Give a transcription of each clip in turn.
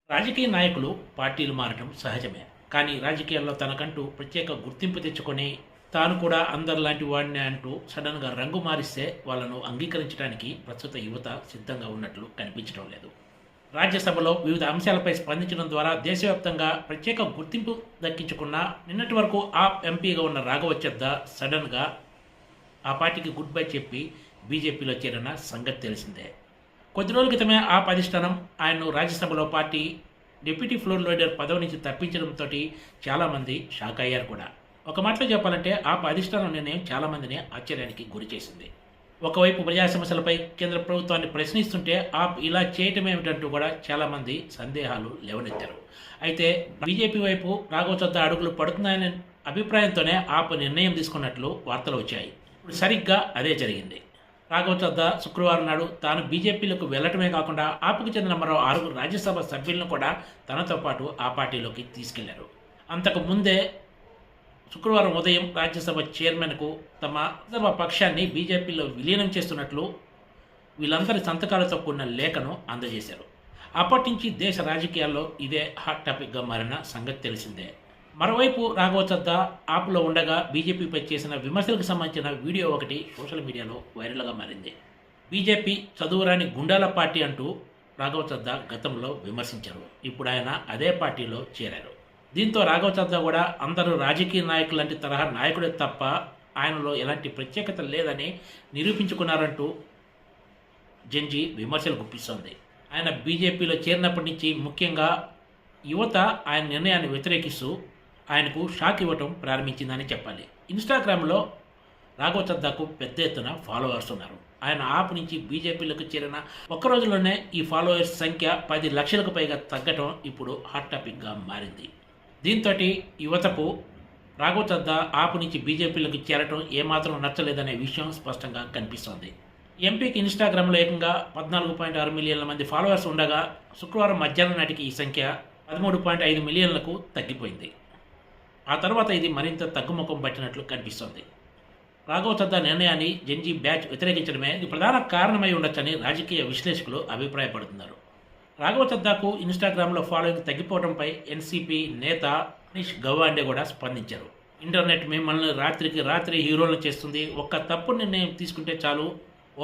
రాజకీయ నాయకులు పార్టీలు మారటం సహజమే. కానీ రాజకీయాల్లో తనకంటూ ప్రత్యేక గుర్తింపు తెచ్చుకొని, తాను కూడా అందరిలాంటి వాడినే అంటూ సడన్‌గా రంగు మారిస్తే వాళ్ళను అంగీకరించడానికి ప్రస్తుత యువత సిద్ధంగా ఉన్నట్లు కనిపించడం లేదు. రాజ్యసభలో వివిధ అంశాలపై స్పందించడం ద్వారా దేశవ్యాప్తంగా ప్రత్యేక గుర్తింపు దక్కించుకున్న నిన్నటి వరకు ఆప్ ఎంపీగా ఉన్న రాఘవ చద్దా సడన్‌గా ఆ పార్టీకి గుడ్ బై చెప్పి బీజేపీలో చేరిన సంగతి తెలిసిందే. కొద్ది రోజుల క్రితమే ఆప్ అధిష్టానం ఆయన్ను రాజ్యసభలో పార్టీ డిప్యూటీ ఫ్లోర్ లీడర్ పదవి నుంచి తప్పించడంతో చాలామంది షాక్ అయ్యారు కూడా. ఒక మాటలో చెప్పాలంటే ఆప్ అధిష్టానం నిర్ణయం చాలామందిని ఆశ్చర్యానికి గురి చేసింది. ఒకవైపు ప్రజా సమస్యలపై కేంద్ర ప్రభుత్వాన్ని ప్రశ్నిస్తుంటే ఆప్ ఇలా చేయటమేమిటంటూ కూడా చాలామంది సందేహాలు లేవనెత్తారు. అయితే బీజేపీ వైపు రాఘవ చద్దా అడుగులు పడుతున్నాయనే అభిప్రాయంతోనే ఆప్ నిర్ణయం తీసుకున్నట్లు వార్తలు వచ్చాయి. ఇప్పుడు సరిగ్గా అదే జరిగింది. రాఘవ చద్దా శుక్రవారం నాడు తాను బీజేపీలోకి వెళ్లటమే కాకుండా ఆప్కు చెందిన మరో 6 రాజ్యసభ సభ్యులను కూడా తనతో పాటు ఆ పార్టీలోకి తీసుకెళ్లారు. అంతకు ముందే శుక్రవారం ఉదయం రాజ్యసభ చైర్మన్కు తమ పక్షాన్ని బీజేపీలో విలీనం చేస్తున్నట్లు వీళ్ళందరి సంతకాలతో కూడిన లేఖను అందజేశారు. అప్పటి నుంచి దేశ రాజకీయాల్లో ఇదే హాట్ టాపిక్గా మారిన సంగతి తెలిసిందే. మరోవైపు రాఘవ చద్దా ఆప్లో ఉండగా బీజేపీపై చేసిన విమర్శలకు సంబంధించిన వీడియో ఒకటి సోషల్ మీడియాలో వైరల్గా మారింది. బీజేపీ చదువురాని గుండాల పార్టీ అంటూ రాఘవ చద్దా గతంలో విమర్శించారు. ఇప్పుడు ఆయన అదే పార్టీలో చేరారు. దీంతో రాఘవ చద్దా కూడా అందరూ రాజకీయ నాయకులు లాంటి తరహా నాయకుడే తప్ప ఆయనలో ఎలాంటి ప్రత్యేకత లేదని నిరూపించుకున్నారంటూ జంజీ విమర్శలు గుప్పిస్తోంది. ఆయన బీజేపీలో చేరినప్పటి నుంచి ముఖ్యంగా యువత ఆయన నిర్ణయాన్ని వ్యతిరేకిస్తూ ఆయనకు షాక్ ఇవ్వటం ప్రారంభించిందని చెప్పాలి. ఇన్స్టాగ్రామ్లో రాఘవ చద్దాకు పెద్ద ఎత్తున ఫాలోవర్స్ ఉన్నారు. ఆయన ఆప్ నుంచి బీజేపీలోకి చేరిన ఒక్క రోజులోనే ఈ ఫాలోవర్స్ సంఖ్య 10 లక్షలకు పైగా తగ్గటం ఇప్పుడు హాట్ టాపిక్గా మారింది. దీంతో యువతకు రాఘవ చద్దా ఆప్ నుంచి బీజేపీలోకి చేరటం ఏమాత్రం నచ్చలేదనే విషయం స్పష్టంగా కనిపిస్తోంది. ఎంపీకి ఇన్స్టాగ్రామ్లో ఏకంగా 14.6 మిలియన్ల మంది ఫాలోవర్స్ ఉండగా శుక్రవారం మధ్యాహ్నం నాటికి ఈ సంఖ్య 13.5 మిలియన్లకు తగ్గిపోయింది. ఆ తర్వాత ఇది మరింత తగ్గుముఖం పట్టినట్లు కనిపిస్తోంది. రాఘవ చద్దా నిర్ణయాన్ని జంజీ బ్యాచ్ వ్యతిరేకించడమే ఇది ప్రధాన కారణమై ఉండొచ్చని రాజకీయ విశ్లేషకులు అభిప్రాయపడుతున్నారు. రాఘవ చద్దాకు ఇన్స్టాగ్రామ్లో ఫాలోయింగ్ తగ్గిపోవడంపై ఎన్సీపీ నేత మనీష్ గవాండే కూడా స్పందించారు. ఇంటర్నెట్ మిమ్మల్ని రాత్రికి రాత్రి హీరోలను చేస్తుంది, ఒక్క తప్పు నిర్ణయం తీసుకుంటే చాలు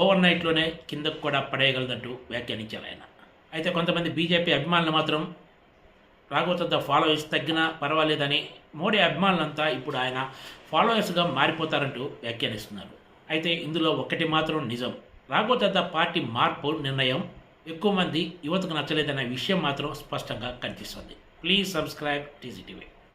ఓవర్ నైట్లోనే కిందకు కూడా పడేయగలదంటూ వ్యాఖ్యానించారు ఆయన. అయితే కొంతమంది బీజేపీ అభిమానులు మాత్రం రాఘవ చద్దా ఫాలోవర్స్ తగ్గినా పర్వాలేదని, మోడీ అభిమానులంతా ఇప్పుడు ఆయన ఫాలోవర్స్గా మారిపోతారంటూ వ్యాఖ్యానిస్తున్నారు. అయితే ఇందులో ఒక్కటి మాత్రం నిజం, రాఘవ చద్దా పార్టీ మార్పు నిర్ణయం ఎక్కువ మంది యువతకు నచ్చలేదనే విషయం మాత్రం స్పష్టంగా కనిపిస్తుంది. Please subscribe TGTV.